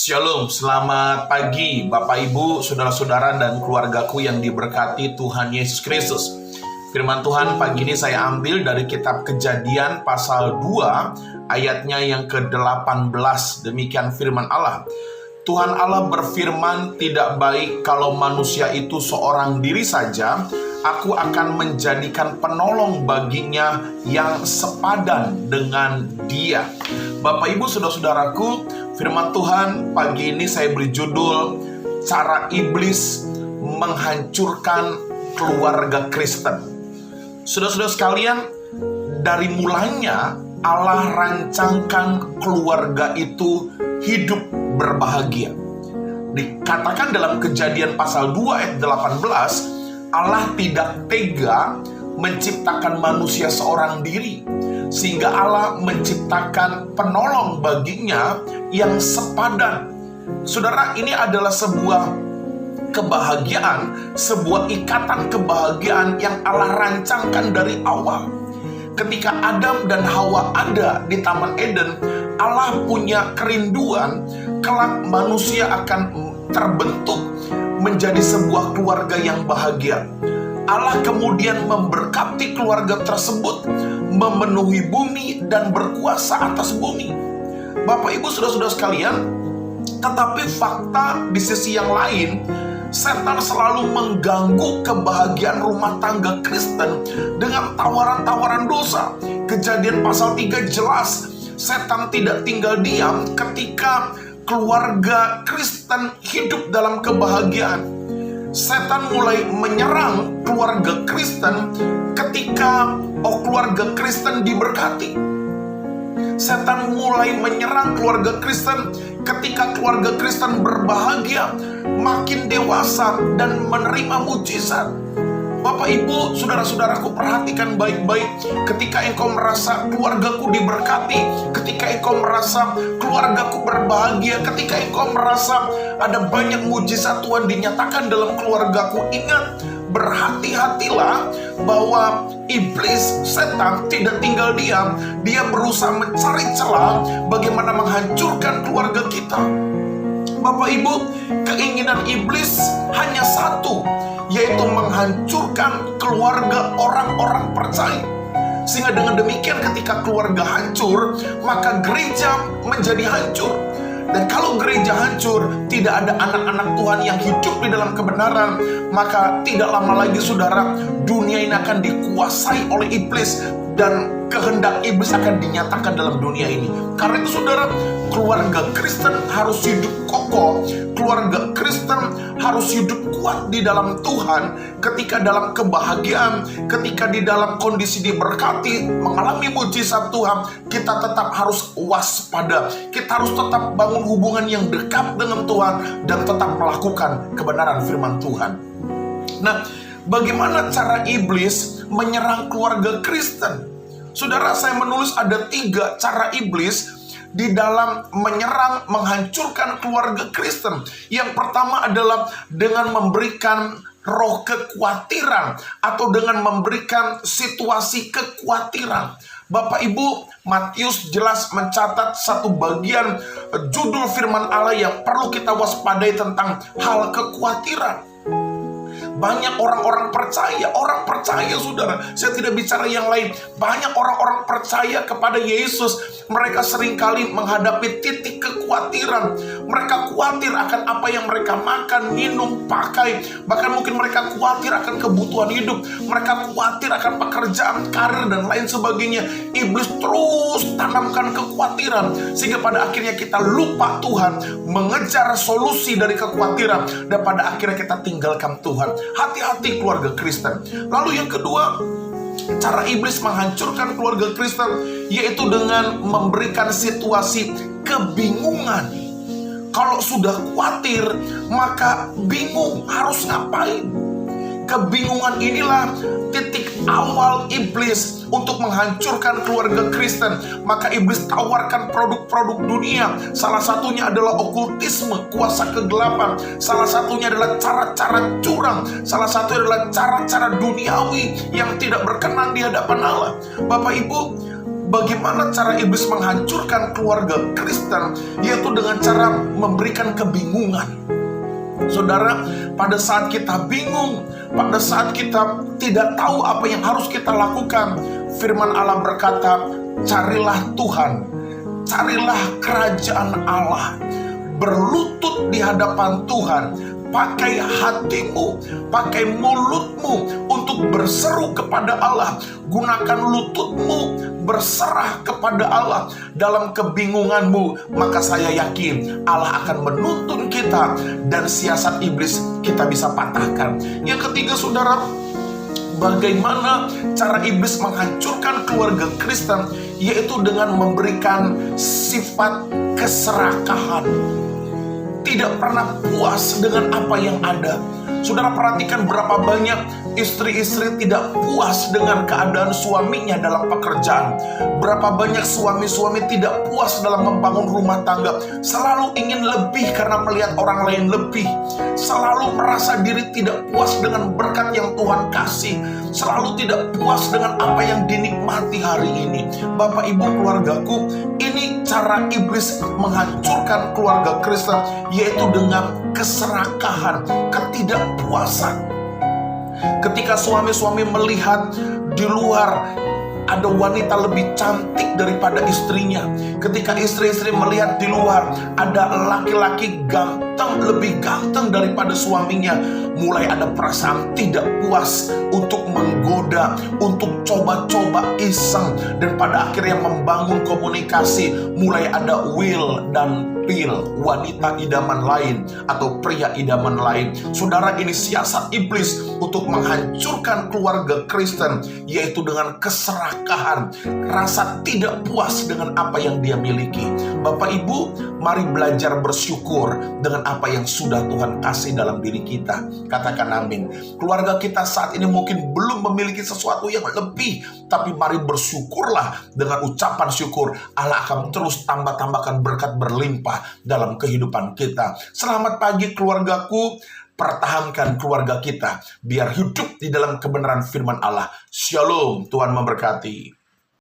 Shalom, selamat pagi Bapak Ibu, saudara-saudara dan keluargaku yang diberkati Tuhan Yesus Kristus. Firman Tuhan pagi ini saya ambil dari kitab Kejadian pasal 2 ayatnya yang ke-18. Demikian firman Allah. Tuhan Allah berfirman, tidak baik kalau manusia itu seorang diri saja. Aku akan menjadikan penolong baginya yang sepadan dengan dia. Bapak Ibu saudara-saudaraku, firman Tuhan pagi ini saya beri judul cara iblis menghancurkan keluarga Kristen. Saudara-saudara sekalian, dari mulanya Allah rancangkan keluarga itu hidup berbahagia. Dikatakan dalam Kejadian pasal 2 ayat 18, Allah tidak tega menciptakan manusia seorang diri, sehingga Allah menciptakan penolong baginya yang sepadan. Saudara, ini adalah sebuah kebahagiaan, sebuah ikatan kebahagiaan yang Allah rancangkan dari awal. Ketika Adam dan Hawa ada di Taman Eden, Allah punya kerinduan kelak manusia akan terbentuk menjadi sebuah keluarga yang bahagia. Allah kemudian memberkati keluarga tersebut, memenuhi bumi dan berkuasa atas bumi. Bapak Ibu saudara-saudara sekalian, tetapi fakta di sisi yang lain, setan selalu mengganggu kebahagiaan rumah tangga Kristen dengan tawaran-tawaran dosa. Kejadian pasal 3 jelas, setan tidak tinggal diam ketika keluarga Kristen hidup dalam kebahagiaan. Setan mulai menyerang keluarga Kristen ketika keluarga Kristen diberkati. Setan mulai menyerang keluarga Kristen ketika keluarga Kristen berbahagia, makin dewasa dan menerima mujizat. Bapak Ibu, saudara-saudaraku, perhatikan baik-baik. Ketika engkau merasa keluargaku diberkati, ketika engkau merasa keluargaku berbahagia, ketika engkau merasa ada banyak mujizat Tuhan dinyatakan dalam keluargaku, ingat, berhati-hatilah bahwa iblis, setan tidak tinggal diam. Dia berusaha mencari celah bagaimana menghancurkan keluarga kita. Bapak Ibu, keinginan iblis hanya satu, yaitu menghancurkan keluarga orang-orang percaya. Sehingga dengan demikian ketika keluarga hancur, maka gereja menjadi hancur. Dan kalau gereja hancur, tidak ada anak-anak Tuhan yang hidup di dalam kebenaran, maka tidak lama lagi saudara, dunia ini akan dikuasai oleh iblis dan kehendak iblis akan dinyatakan dalam dunia ini. Karena itu saudara, keluarga Kristen harus hidup kokoh, keluarga Kristen harus hidup kuat di dalam Tuhan. Ketika dalam kebahagiaan, ketika di dalam kondisi diberkati, mengalami mujizat Tuhan, kita tetap harus waspada. Kita harus tetap bangun hubungan yang dekat dengan Tuhan dan tetap melakukan kebenaran firman Tuhan. Nah, bagaimana cara iblis menyerang keluarga Kristen? Saudara, saya menulis ada 3 cara iblis di dalam menyerang, menghancurkan keluarga Kristen. Yang pertama adalah dengan memberikan roh kekhawatiran atau dengan memberikan situasi kekhawatiran. Bapak Ibu, Matius jelas mencatat satu bagian judul firman Allah yang perlu kita waspadai tentang hal kekhawatiran. Banyak orang-orang percaya saudara, saya tidak bicara yang lain. Banyak orang-orang percaya kepada Yesus, mereka seringkali menghadapi titik kekhawatiran. Mereka khawatir akan apa yang mereka makan, minum, pakai. Bahkan mungkin mereka khawatir akan kebutuhan hidup. Mereka khawatir akan pekerjaan, karir, dan lain sebagainya. Iblis terus tanamkan kekhawatiran, sehingga pada akhirnya kita lupa Tuhan, mengejar solusi dari kekhawatiran, dan pada akhirnya kita tinggalkan Tuhan. Hati-hati keluarga Kristen. Lalu yang kedua, cara iblis menghancurkan keluarga Kristen, yaitu dengan memberikan situasi kebingungan. Kalau sudah khawatir, maka bingung harus ngapain. Kebingungan inilah titik awal iblis untuk menghancurkan keluarga Kristen. Maka iblis tawarkan produk-produk dunia. Salah satunya adalah okultisme, kuasa kegelapan. Salah satunya adalah cara-cara curang. Salah satunya adalah cara-cara duniawi yang tidak berkenan di hadapan Allah. Bapak Ibu, bagaimana cara iblis menghancurkan keluarga Kristen, yaitu dengan cara memberikan kebingungan. Saudara, pada saat kita bingung, pada saat kita tidak tahu apa yang harus kita lakukan, firman Allah berkata, carilah Tuhan, carilah kerajaan Allah, berlutut di hadapan Tuhan, pakai hatimu, pakai mulutmu untuk berseru kepada Allah. Gunakan lututmu berserah kepada Allah dalam kebingunganmu. Maka saya yakin Allah akan menuntun kita dan siasat iblis kita bisa patahkan. Yang ketiga, saudara, bagaimana cara iblis menghancurkan keluarga Kristen, yaitu dengan memberikan sifat keserakahan. Tidak pernah puas dengan apa yang ada. Saudara, perhatikan berapa banyak istri-istri tidak puas dengan keadaan suaminya dalam pekerjaan. Berapa banyak suami-suami tidak puas dalam membangun rumah tangga. Selalu ingin lebih karena melihat orang lain lebih. Selalu merasa diri tidak puas dengan berkat yang Tuhan kasih. Selalu tidak puas dengan apa yang dinikmati hari ini. Bapak Ibu, keluargaku, ini cara iblis menghancurkan keluarga Kristen, yaitu dengan keserakahan, ketidakpuasan. Ketika suami-suami melihat di luar ada wanita lebih cantik daripada istrinya, ketika istri-istri melihat di luar ada laki-laki ganteng, lebih ganteng daripada suaminya, mulai ada perasaan tidak puas untuk menggoda, untuk coba-coba iseng, dan pada akhirnya membangun komunikasi. Mulai ada will dan pill, wanita idaman lain atau pria idaman lain. Saudara, ini siasat iblis untuk menghancurkan keluarga Kristen, yaitu dengan keserakahan, rasa tidak puas dengan apa yang dia miliki. Bapak Ibu, mari belajar bersyukur dengan apa yang sudah Tuhan kasih dalam diri kita. Katakan amin. Keluarga kita saat ini mungkin belum memiliki sesuatu yang lebih, tapi mari bersyukurlah. Dengan ucapan syukur, Allah akan terus tambah-tambahkan berkat berlimpah dalam kehidupan kita. Selamat pagi keluargaku. Pertahankan keluarga kita biar hidup di dalam kebenaran firman Allah. Shalom, Tuhan memberkati.